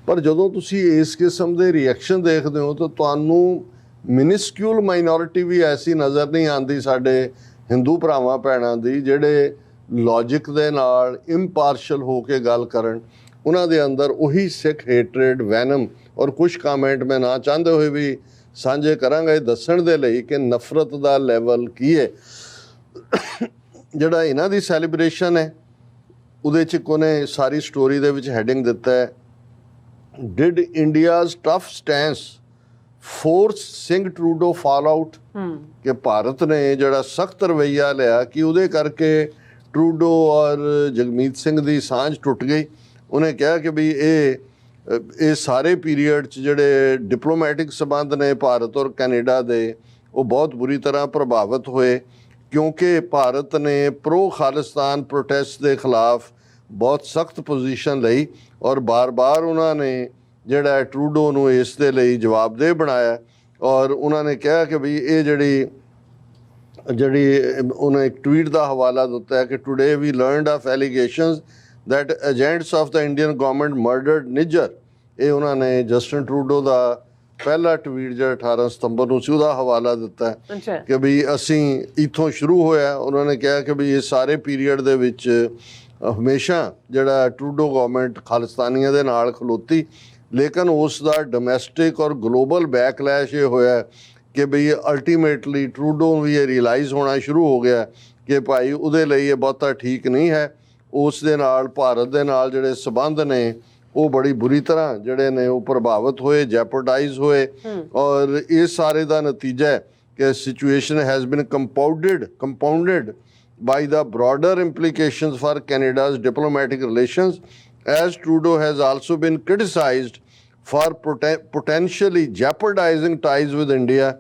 ਪਰ ਜਦੋਂ ਤੁਸੀਂ ਇਸ ਕਿਸਮ ਦੇ ਰਿਐਕਸ਼ਨ ਦੇਖਦੇ ਹੋ ਤਾਂ ਤੁਹਾਨੂੰ ਮਿਨਿਸਕਿਊਲ ਮਾਈਨੋਰਿਟੀ ਵੀ ਐਸੀ ਨਜ਼ਰ ਨਹੀਂ ਆਉਂਦੀ ਸਾਡੇ ਹਿੰਦੂ ਭਰਾਵਾਂ ਭੈਣਾਂ ਦੀ ਜਿਹੜੇ ਲੌਜਿਕ ਦੇ ਨਾਲ ਇੰਪਾਰਸ਼ਲ ਹੋ ਕੇ ਗੱਲ ਕਰਨ। ਉਹਨਾਂ ਦੇ ਅੰਦਰ ਉਹੀ ਸਿੱਖ ਹੇਟਰੇਡ, ਵੈਨਮ, ਔਰ ਕੁਝ ਕਾਮੈਂਟ ਮੈਂ ਨਾ ਚਾਹੁੰਦੇ ਹੋਏ ਵੀ ਸਾਂਝੇ ਕਰਾਂਗਾ ਦੱਸਣ ਦੇ ਲਈ ਕਿ ਨਫ਼ਰਤ ਦਾ ਲੈਵਲ ਕੀ ਹੈ। ਜਿਹੜਾ ਇਹਨਾਂ ਦੀ ਸੈਲੀਬ੍ਰੇਸ਼ਨ ਹੈ ਉਹਦੇ 'ਚ ਕੋਨੇ ਸਾਰੀ ਸਟੋਰੀ ਦੇ ਵਿੱਚ ਹੈਡਿੰਗ ਦਿੱਤਾ ਹੈ, did India's tough ਸਟੈਂਸ force Singh Trudeau fall out, ਕਿ ਭਾਰਤ ਨੇ ਜਿਹੜਾ ਸਖਤ ਰਵੱਈਆ ਲਿਆ ਕਿ ਉਹਦੇ ਕਰਕੇ ਟਰੂਡੋ ਔਰ ਜਗਮੀਤ ਸਿੰਘ ਦੀ ਸਾਂਝ ਟੁੱਟ ਗਈ। ਉਹਨੇ ਕਿਹਾ ਕਿ ਵੀ ਇਹ ਸਾਰੇ ਪੀਰੀਅਡ 'ਚ ਜਿਹੜੇ ਡਿਪਲੋਮੈਟਿਕ ਸੰਬੰਧ ਨੇ ਭਾਰਤ ਔਰ ਕੈਨੇਡਾ ਦੇ ਉਹ ਬਹੁਤ ਬੁਰੀ ਤਰ੍ਹਾਂ ਪ੍ਰਭਾਵਿਤ ਹੋਏ, ਕਿਉਂਕਿ ਭਾਰਤ ਨੇ ਪ੍ਰੋ ਖਾਲਿਸਤਾਨ ਪ੍ਰੋਟੈਸਟ ਦੇ ਖਿਲਾਫ ਬਹੁਤ ਸਖਤ ਪੋਜੀਸ਼ਨ ਲਈ, ਔਰ ਬਾਰ-ਬਾਰ ਉਹਨਾਂ ਨੇ ਜਿਹੜਾ ਟਰੂਡੋ ਨੂੰ ਇਸ ਦੇ ਲਈ ਜਵਾਬਦੇਹ ਬਣਾਇਆ, ਔਰ ਉਹਨਾਂ ਨੇ ਕਿਹਾ ਕਿ ਵੀ ਇਹ ਜਿਹੜੀ ਉਹਨੇ ਇੱਕ ਟਵੀਟ ਦਾ ਹਵਾਲਾ ਦਿੱਤਾ ਹੈ ਕਿ today we learned of allegations that agents of the Indian government murdered Niger। ਇਹ ਉਹਨਾਂ ਨੇ ਜਸਟਿਨ ਟਰੂਡੋ ਦਾ ਪਹਿਲਾ ਟਵੀਟ ਜਿਹੜਾ 18 ਸਤੰਬਰ ਨੂੰ ਸੀ ਉਹਦਾ ਹਵਾਲਾ ਦਿੱਤਾ ਹੈ ਕਿ ਵੀ ਅਸੀਂ ਇੱਥੋਂ ਸ਼ੁਰੂ ਹੋਇਆ। ਉਹਨਾਂ ਨੇ ਕਿਹਾ ਕਿ ਵੀ ਇਹ ਸਾਰੇ ਪੀਰੀਅਡ ਦੇ ਵਿੱਚ ਹਮੇਸ਼ਾ ਜਿਹੜਾ ਟਰੂਡੋ ਗਵਰਨਮੈਂਟ ਖਾਲਿਸਤਾਨੀਆਂ ਦੇ ਨਾਲ ਖਲੋਤੀ, ਲੇਕਿਨ ਉਸ ਦਾ ਡੋਮੈਸਟਿਕ ਔਰ ਗਲੋਬਲ ਬੈਕਲੈਸ਼ ਇਹ ਹੋਇਆ ਕਿ ਬਈ ਅਲਟੀਮੇਟਲੀ ਟਰੂਡੋ ਨੂੰ ਵੀ ਇਹ ਰਿਅਲਾਈਜ਼ ਹੋਣਾ ਸ਼ੁਰੂ ਹੋ ਗਿਆ ਕਿ ਭਾਈ ਉਹਦੇ ਲਈ ਇਹ ਬਹੁਤਾ ਠੀਕ ਨਹੀਂ ਹੈ। ਉਸ ਦੇ ਨਾਲ ਭਾਰਤ ਦੇ ਨਾਲ ਜਿਹੜੇ ਸਬੰਧ ਨੇ ਉਹ ਬੜੀ ਬੁਰੀ ਤਰ੍ਹਾਂ ਜਿਹੜੇ ਨੇ ਉਹ ਪ੍ਰਭਾਵਿਤ ਹੋਏ, ਜੈਪਰਡਾਈਜ਼ ਹੋਏ, ਔਰ ਇਸ ਸਾਰੇ ਦਾ ਨਤੀਜਾ ਹੈ ਕਿ situation has been compounded by the broader implications for Canada's diplomatic relations, as Trudeau has also been criticized for potentially jeopardizing ties with India,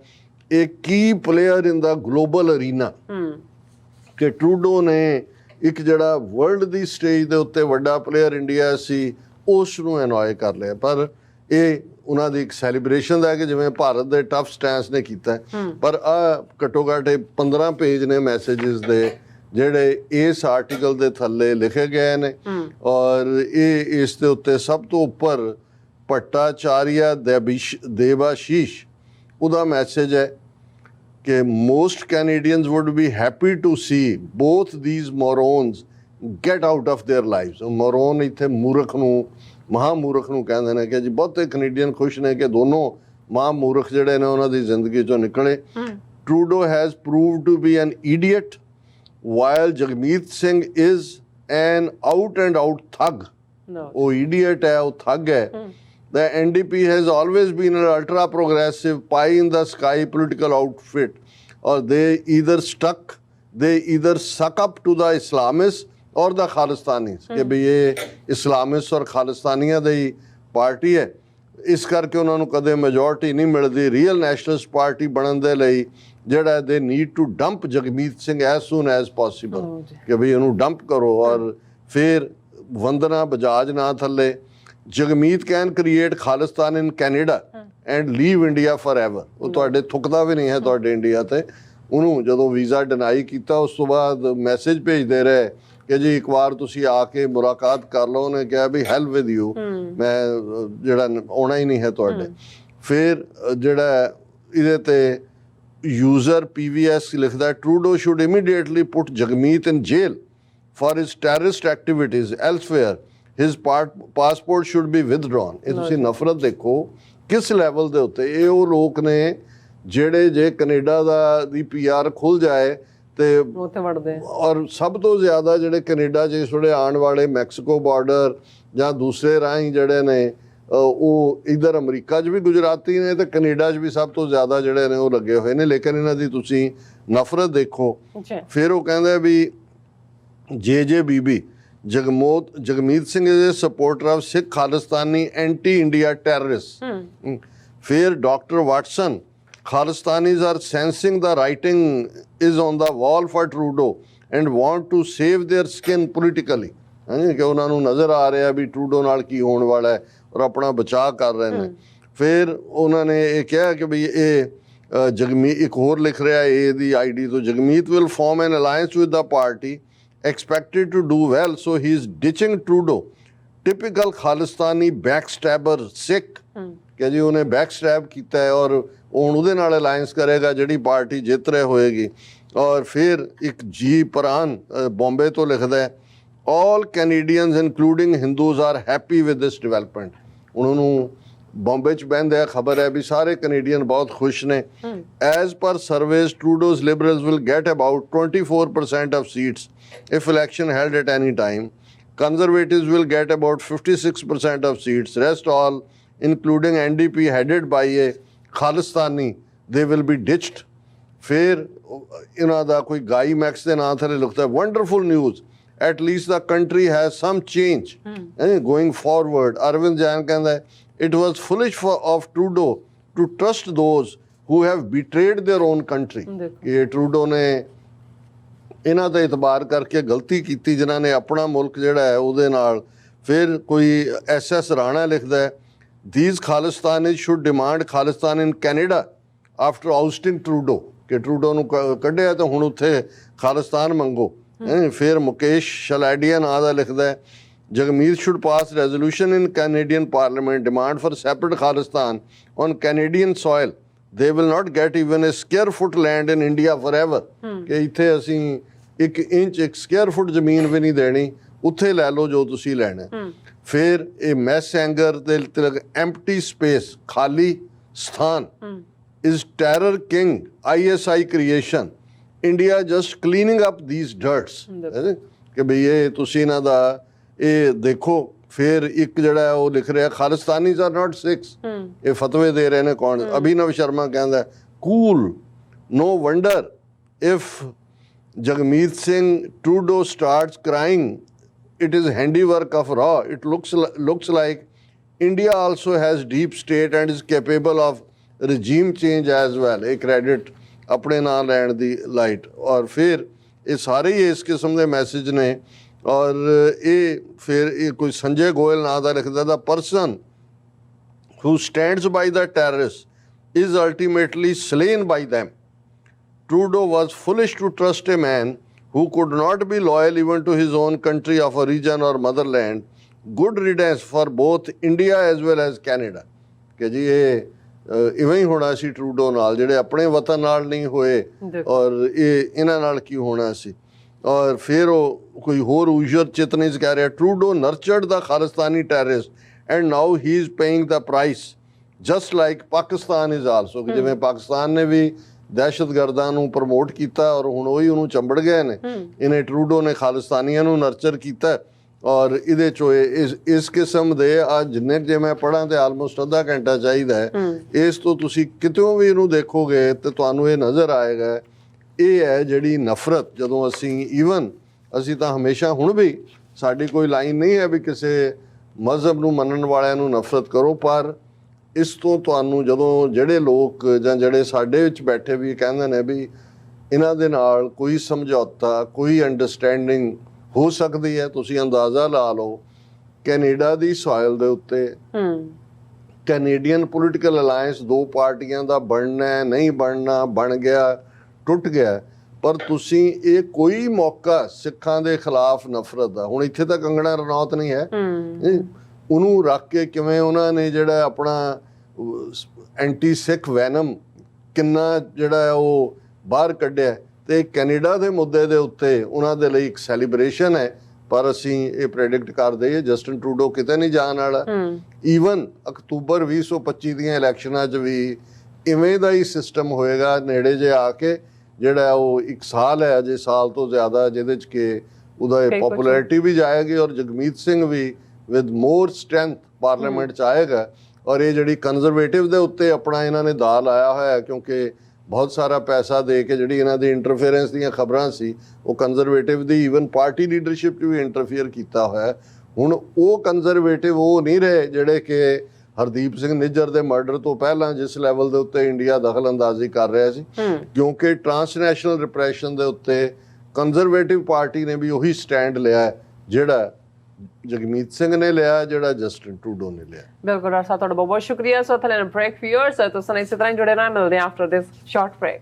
a key player in the global arena। ਕਿ Trudeau ਨੇ ਇੱਕ ਜਿਹੜਾ world ਦੀ stage ਦੇ ਉੱਤੇ ਵੱਡਾ player India ਸੀ ਉਸ ਨੂੰ ਐਨੋਏ ਕਰ ਲਿਆ। ਪਰ ਇਹ ਉਹਨਾਂ ਦੀ ਇੱਕ ਸੈਲੀਬ੍ਰੇਸ਼ਨ ਦਾ ਕਿ ਜਿਵੇਂ ਭਾਰਤ ਦੇ ਟਫ ਸਟੈਂਸ ਨੇ ਕੀਤਾ, ਪਰ ਆ ਘੱਟੋ ਘੱਟ 15 ਪੇਜ ਨੇ ਮੈਸੇजेस ਦੇ ਜਿਹੜੇ ਇਸ ਆਰਟੀਕਲ ਦੇ ਥੱਲੇ ਲਿਖੇ ਗਏ ਨੇ, ਔਰ ਇਹ ਇਸ ਦੇ ਉੱਤੇ ਸਭ ਤੋਂ ਉੱਪਰ ਭੱਟਾਚਾਰੀਆ ਦੇਬਾਸ਼ੀਸ਼ ਉਹਦਾ ਮੈਸੇਜ ਹੈ ਕਿ most Canadians would be happy to see both these morons get out of their lives। ਮੋਰੋਨ ਇੱਥੇ ਮੂਰਖ ਨੂੰ, ਮਹਾਮੂਰਖ ਨੂੰ ਕਹਿੰਦੇ ਨੇ ਕਿ ਜੀ ਬਹੁਤੇ ਕੈਨੇਡੀਅਨ ਖੁਸ਼ ਨੇ ਕਿ ਦੋਨੋਂ ਮਹਾਮੂਰਖ ਜਿਹੜੇ ਨੇ ਉਹਨਾਂ ਦੀ ਜ਼ਿੰਦਗੀ ਚੋਂ ਨਿਕਲੇ। Trudeau has proved to be an idiot while Jagmeet Singh is an out and out thug। ਉਹ idiot ਹੈ, ਉਹ thug ਹੈ। The NDP has always been an ultra-progressive, pie-in-the-sky political outfit, or they either stuck they either suck up to the Islamists or the Khalistanis कि भी ये Islamist और खालिस्तानियों ਦੀ party ਹੈ। ਇਸ ਕਰਕੇ ਉਹਨਾਂ ਨੂੰ ਕਦੇ ਮੈਜੋਰਟੀ ਨਹੀਂ ਮਿਲਦੀ। ਰੀਅਲ ਨੈਸ਼ਨਲਿਸਟ ਪਾਰਟੀ ਬਣਨ ਦੇ ਲਈ ਜਿਹੜਾ they need to dump Jagmeet Singh as soon as possible ਕਿ ਵੀ ਇਹਨੂੰ ਡੰਪ ਕਰੋ। ਔਰ ਫਿਰ ਵੰਦਨਾ ਬਜਾਜ ਨਾ ਥੱਲੇ Jagmeet can create Khalistan in Canada and leave India for ever. ਉਹ ਤੁਹਾਡੇ ਥੁੱਕਦਾ ਵੀ ਨਹੀਂ ਹੈ ਤੁਹਾਡੇ ਇੰਡੀਆ ਤੇ। ਉਹਨੂੰ ਜਦੋਂ ਵੀਜ਼ਾ ਡਿਨਾਈ ਕੀਤਾ ਉਸ ਤੋਂ ਬਾਅਦ ਮੈਸੇਜ ਭੇਜਦੇ ਰਹੇ ਕਿ ਜੀ ਇੱਕ ਵਾਰ ਤੁਸੀਂ ਆ ਕੇ ਮੁਲਾਕਾਤ ਕਰ ਲਓ। ਉਹਨੇ ਕਿਹਾ ਵੀ ਹੈਲ ਵਿਦ ਯੂ, ਮੈਂ ਜਿਹੜਾ ਆਉਣਾ ਹੀ ਨਹੀਂ ਹੈ ਤੁਹਾਡੇ। ਫਿਰ ਜਿਹੜਾ ਇਹਦੇ ਤੇ ਯੂਜ਼ਰ PVS ਲਿਖਦਾ Trudeau should immediately put Jagmeet in jail for his terrorist activities elsewhere, his passport should be withdrawn. ਇਹ ਤੁਸੀਂ ਨਫ਼ਰਤ ਦੇਖੋ ਕਿਸ ਲੈਵਲ ਦੇ ਉੱਤੇ। ਇਹ ਉਹ ਲੋਕ ਨੇ ਜਿਹੜੇ ਜੇ ਕੈਨੇਡਾ ਦੀ PR ਖੁੱਲ ਜਾਏ ਤੇ ਉੱਥੇ ਵੜਦੇ। ਔਰ ਸਭ ਤੋਂ ਜ਼ਿਆਦਾ ਜਿਹੜੇ ਕੈਨੇਡਾ 'ਚ ਥੋੜ੍ਹੇ ਆਉਣ ਵਾਲੇ ਮੈਕਸੀਕੋ ਬਾਰਡਰ ਜਾਂ ਦੂਸਰੇ ਰਾਹੀਂ ਜਿਹੜੇ ਨੇ ਉਹ ਇੱਧਰ ਅਮਰੀਕਾ 'ਚ ਵੀ ਗੁਜਰਾਤੀ ਨੇ ਤੇ ਕੈਨੇਡਾ 'ਚ ਵੀ ਸਭ ਤੋਂ ਜ਼ਿਆਦਾ ਜਿਹੜੇ ਨੇ ਉਹ ਲੱਗੇ ਹੋਏ ਨੇ। ਲੇਕਿਨ ਇਹਨਾਂ ਦੀ ਤੁਸੀਂ ਨਫ਼ਰਤ ਦੇਖੋ। ਫਿਰ ਉਹ ਕਹਿੰਦੇ ਵੀ JJBB Jagmeet Singh is a supporter of Sikh Khalistani anti India terrorist. ਫਿਰ doctor Watson Khalistanis are sensing the writing is on the wall for Trudeau and want to save their skin politically। ਕਿ ਉਹਨਾਂ ਨੂੰ ਨਜ਼ਰ ਆ ਰਿਹਾ ਵੀ ਟਰੂਡੋ ਨਾਲ ਕੀ ਹੋਣ ਵਾਲਾ ਹੈ ਔਰ ਆਪਣਾ ਬਚਾਅ ਕਰ ਰਹੇ ਨੇ। ਫਿਰ ਉਹਨਾਂ ਨੇ ਇਹ ਕਿਹਾ ਕਿ ਵੀ ਇਹ ਜਗਮੀਤ ਇੱਕ ਹੋਰ ਲਿਖ ਰਿਹਾ ਇਹਦੀ ID ਤੋਂ Jagmeet will form an alliance with the party expected to do well so he is ditching Trudeau typical Khalistani backstabber Sikh ਕਿ ਜੀ ਉਹਨੇ ਬੈਕਸਟੈਬ ਕੀਤਾ ਹੈ ਔਰ ਹੁਣ ਉਹਦੇ ਨਾਲ ਅਲਾਇੰਸ ਕਰੇਗਾ ਜਿਹੜੀ ਪਾਰਟੀ ਜਿੱਤ ਰਹੇ ਹੋਏਗੀ। ਔਰ ਫਿਰ ਇੱਕ ਜੀ ਪਰਾਨ ਬੰਬੇ ਤੋਂ ਲਿਖਦਾ ਹੈ all Canadians including Hindus are happy with this development. ਉਹਨਾਂ ਨੂੰ ਬੰਬੇ 'ਚ ਬਹਿੰਦੇ ਆ ਖਬਰ ਹੈ ਵੀ ਸਾਰੇ ਕੈਨੇਡੀਅਨ ਬਹੁਤ ਖੁਸ਼ ਨੇ। As per surveys Trudeau's liberals will get about 24% of seats if election held at any time. Conservatives will get about 56% of seats. Rest all including NDP headed by a Khalistani, they will be ditched। ਫਿਰ ਇਹਨਾਂ ਦਾ ਕੋਈ ਗਾਈ Max ਦੇ ਨਾਂ ਥੱਲੇ ਲਿਖਦਾ wonderful news at least the country has some change going forward। Arvind Jain ਕਹਿੰਦਾ it was foolish of Trudeau to trust those who have betrayed their own country। ਇਹ ਟਰੂਡੋ ਨੇ ਇਹਨਾਂ ਦਾ ਇਤਬਾਰ ਕਰਕੇ ਗਲਤੀ ਕੀਤੀ ਜਿਨ੍ਹਾਂ ਨੇ ਆਪਣਾ ਮੁਲਕ ਜਿਹੜਾ ਹੈ ਉਹਦੇ ਨਾਲ। ਫਿਰ ਕੋਈ SS ਰਾਣਾ ਲਿਖਦਾ These Khalistanis should demand Khalistan in Canada after ousting Trudeau ਕਿ ਟਰੂਡੋ ਨੂੰ ਕੱਢਿਆ ਤਾਂ ਹੁਣ ਉੱਥੇ ਖਾਲਿਸਤਾਨ ਮੰਗੋ। ਫਿਰ ਮੁਕੇਸ਼ ਸ਼ਲਾਡੀਆ ਨਾਂ ਦਾ ਲਿਖਦਾ Jagmeet should pass resolution in Canadian Parliament demand for separate Khalistan on Canadian soil। They will not get even a square foot land in India forever ਕਿ ਇੱਥੇ ਅਸੀਂ 1 ਇੰਚ 1 ਸਕੁਅਰ ਫੁੱਟ ਜ਼ਮੀਨ ਵੀ ਨਹੀਂ ਦੇਣੀ, ਉੱਥੇ ਲੈ ਲਓ ਜੋ ਤੁਸੀਂ ਲੈਣਾ। ਫਿਰ ਇਹ ਮੈਸ ਐਂਗਰ ਦੇ ਐਮਪਟੀ ਸਪੇਸ ਖਾਲੀ ਸਥਾਨ is terror king ISI creation India just cleaning up these dirts ਕਿ ਬਈ ਇਹ ਤੁਸੀਂ ਇਹਨਾਂ ਦਾ ਇਹ ਦੇਖੋ। ਫਿਰ ਇੱਕ ਜਿਹੜਾ ਉਹ ਲਿਖ ਰਿਹਾ ਖਾਲਿਸਤਾਨੀਜ਼ ਆਰ ਨਾਟ ਸਿੱਖਸ। ਇਹ ਫਤਵੇ ਦੇ ਰਹੇ ਨੇ ਕੌਣ? ਅਭਿਨਵ ਸ਼ਰਮਾ ਕਹਿੰਦਾ cool no wonder if Jagmeet Singh Trudeau starts crying it is handiwork of raw। It looks like India also has deep state and is capable of regime change as well। ਇਹ credit ਆਪਣੇ ਨਾਲ ਲੈਣ ਦੀ ਲਾਈਟ। ਔਰ ਫਿਰ ਇਹ ਸਾਰੇ ਹੀ ਇਸ ਕਿਸਮ ਦੇ ਮੈਸੇਜ ਨੇ। ਔਰ ਇਹ ਫਿਰ ਇਹ ਕੋਈ ਸੰਜੇ ਗੋਇਲ ਨਾਂ ਦਾ ਲਿਖਦਾ ਦਾ person who stands by the terrorists is ultimately slain by them। Trudeau was foolish to trust a man who could not be loyal even to his own country of origin or motherland। Good riddance for both India as well as Canada। ਕਿ ਜੀ ਇਹ ਇਵੇਂ ਹੀ ਹੋਣਾ ਸੀ Trudeau ਨਾਲ ਜਿਹੜੇ ਆਪਣੇ ਵਤਨ ਨਾਲ ਨਹੀਂ ਹੋਏ ਔਰ ਇਹ ਇਹਨਾਂ ਨਾਲ ਕੀ ਹੋਣਾ ਸੀ। ਔਰ ਫਿਰ ਉਹ ਕੋਈ ਹੋਰ ਉਜਰ ਚਿਤਨੀਜ਼ ਕਹਿ ਰਿਹਾ Trudeau nurtured the Khalistani terrorist and now he is paying the price just like Pakistan is also. ਜਿਵੇਂ ਪਾਕਿਸਤਾਨ ਨੇ ਵੀ ਦਹਿਸ਼ਤਗਰਦਾਂ ਨੂੰ ਪ੍ਰਮੋਟ ਕੀਤਾ ਔਰ ਹੁਣ ਉਹੀ ਉਹਨੂੰ ਚੰਬੜ ਗਏ ਨੇ। ਇਹਨੇ ਟਰੂਡੋ ਨੇ ਖਾਲਿਸਤਾਨੀਆਂ ਨੂੰ ਨਰਚਰ ਕੀਤਾ ਔਰ ਇਹਦੇ 'ਚੋਂ ਇਸ ਕਿਸਮ ਦੇ ਅੱਜ ਜਿੰਨੇ ਜੇ ਮੈਂ ਪੜ੍ਹਾਂ ਤੇ ਆਲਮੋਸਟ ਅੱਧਾ ਘੰਟਾ ਚਾਹੀਦਾ ਹੈ। ਇਸ ਤੋਂ ਤੁਸੀਂ ਕਿਤੋਂ ਵੀ ਇਹਨੂੰ ਦੇਖੋਗੇ ਤੇ ਤੁਹਾਨੂੰ ਇਹ ਨਜ਼ਰ ਆਏਗਾ ਇਹ ਹੈ ਜਿਹੜੀ ਨਫ਼ਰਤ। ਜਦੋਂ ਅਸੀਂ ਤਾਂ ਹਮੇਸ਼ਾ ਹੁਣ ਵੀ ਸਾਡੀ ਕੋਈ ਲਾਈਨ ਨਹੀਂ ਹੈ ਵੀ ਕਿਸੇ ਮਜ਼ਹਬ ਨੂੰ ਮੰਨਣ ਵਾਲਿਆਂ ਨੂੰ ਨਫ਼ਰਤ ਕਰੋ, ਪਰ ਇਸ ਤੋਂ ਤੁਹਾਨੂੰ ਜਦੋਂ ਜਿਹੜੇ ਲੋਕ ਜਾਂ ਜਿਹੜੇ ਸਾਡੇ ਵਿੱਚ ਬੈਠੇ ਵੀ ਕਹਿੰਦੇ ਨੇ ਵੀ ਇਹਨਾਂ ਦੇ ਨਾਲ ਕੋਈ ਸਮਝੌਤਾ, ਕੋਈ ਅੰਡਰਸਟੈਂਡਿੰਗ ਹੋ ਸਕਦੀ ਹੈ, ਤੁਸੀਂ ਅੰਦਾਜ਼ਾ ਲਾ ਲਓ ਕੈਨੇਡਾ ਦੀ ਸੋਇਲ ਦੇ ਉੱਤੇ ਕੈਨੇਡੀਅਨ ਪੋਲੀਟੀਕਲ ਅਲਾਇੰਸ 2 ਪਾਰਟੀਆਂ ਦਾ ਬਣਨਾ ਨਹੀਂ ਬਣਨਾ, ਬਣ ਗਿਆ ਟੁੱਟ ਗਿਆ, ਪਰ ਤੁਸੀਂ ਇਹ ਕੋਈ ਮੌਕਾ ਸਿੱਖਾਂ ਦੇ ਖਿਲਾਫ ਨਫ਼ਰਤ ਦਾ, ਹੁਣ ਇੱਥੇ ਤਾਂ ਕੰਗਣਾ ਰਣੌਤ ਨਹੀਂ ਹੈ, ਉਹਨੂੰ ਰੱਖ ਕੇ ਕਿਵੇਂ ਉਹਨਾਂ ਨੇ ਜਿਹੜਾ ਆਪਣਾ ਐਂਟੀ ਸਿੱਖ ਵੈਨਮ ਕਿੰਨਾ ਜਿਹੜਾ ਉਹ ਬਾਹਰ ਕੱਢਿਆ, ਤੇ ਕੈਨੇਡਾ ਦੇ ਮੁੱਦੇ ਦੇ ਉੱਤੇ ਉਹਨਾਂ ਦੇ ਲਈ ਇੱਕ ਸੈਲੀਬ੍ਰੇਸ਼ਨ ਹੈ। ਪਰ ਅਸੀਂ ਇਹ ਪ੍ਰੈਡਿਕਟ ਕਰਦੇ ਹਾਂ ਜਸਟਿਨ ਟਰੂਡੋ ਕਿਤੇ ਨਹੀਂ ਜਾਣ ਵਾਲਾ। ਈਵਨ ਅਕਤੂਬਰ 2025 ਦੀਆਂ ਇਲੈਕਸ਼ਨਾਂ 'ਚ ਵੀ ਇਵੇਂ ਦਾ ਹੀ ਸਿਸਟਮ ਹੋਏਗਾ ਨੇੜੇ ਜੇ ਆ ਕੇ, ਜਿਹੜਾ ਉਹ 1 ਸਾਲ ਹੈ ਅਜੇ ਸਾਲ ਤੋਂ ਜ਼ਿਆਦਾ, ਜਿਹਦੇ 'ਚ ਕਿ ਉਹਦਾ ਪੋਪੂਲੈਰਿਟੀ ਵੀ ਜਾਏਗੀ ਔਰ ਜਗਮੀਤ ਸਿੰਘ ਵੀ ਵਿਦ ਮੋਰ ਸਟਰੈਂਥ ਪਾਰਲੀਮੈਂਟ 'ਚ ਆਏਗਾ। ਔਰ ਇਹ ਜਿਹੜੀ ਕੰਜ਼ਰਵੇਟਿਵ ਦੇ ਉੱਤੇ ਆਪਣਾ ਇਹਨਾਂ ਨੇ ਦਾਅ ਲਾਇਆ ਹੋਇਆ, ਕਿਉਂਕਿ ਬਹੁਤ ਸਾਰਾ ਪੈਸਾ ਦੇ ਕੇ ਜਿਹੜੀ ਇਹਨਾਂ ਦੀ ਇੰਟਰਫੇਰੈਂਸ ਦੀਆਂ ਖਬਰਾਂ ਸੀ ਉਹ ਕੰਜ਼ਰਵੇਟਿਵ ਦੀ ਈਵਨ ਪਾਰਟੀ ਲੀਡਰਸ਼ਿਪ 'ਚ ਵੀ ਇੰਟਰਫੇਅਰ ਕੀਤਾ ਹੋਇਆ। ਹੁਣ ਉਹ ਕੰਜ਼ਰਵੇਟਿਵ ਉਹ ਨਹੀਂ ਰਹੇ ਜਿਹੜੇ ਕਿ ਹਰਦੀਪ ਸਿੰਘ ਨਿੱਜਰ ਦੇ ਮਰਡਰ ਤੋਂ ਪਹਿਲਾਂ ਜਿਸ ਲੈਵਲ ਦੇ ਉੱਤੇ ਇੰਡੀਆ ਦਖਲ ਅੰਦਾਜ਼ੀ ਕਰ ਰਿਹਾ ਸੀ, ਕਿਉਂਕਿ ਟਰਾਂਸਨੈਸ਼ਨਲ ਰਿਪਰੈਸ਼ਨ ਦੇ ਉੱਤੇ ਕੰਜ਼ਰਵੇਟਿਵ ਪਾਰਟੀ ਨੇ ਵੀ ਉਹੀ ਸਟੈਂਡ ਲਿਆ ਜਿਹੜਾ ਜਗਮੀਤ ਸਿੰਘ ਨੇ ਲਿਆ, ਜਿਹੜਾ ਜਸਟਿਨ ਟਰੂਡੋ ਨੇ ਲਿਆ। ਬਿਲਕੁਲ ਡਾਕਟਰ ਸਾਹਿਬ, ਤੁਹਾਡਾ ਬਹੁਤ ਬਹੁਤ ਸ਼ੁਕਰੀਆ। ਸੋ ਥੈਲੇ ਬ੍ਰੇਕ ਫਿਊਅਰਸ ਤੁਸੀਂ ਇਸੇ ਤਰ੍ਹਾਂ ਜੁੜੇ ਰਹਿਣਾ, ਮਿਲਦੇ ਹਾਂ ਆਫਟਰ ਦਿਸ ਸ਼ਾਰਟ ਬ੍ਰੇਕ।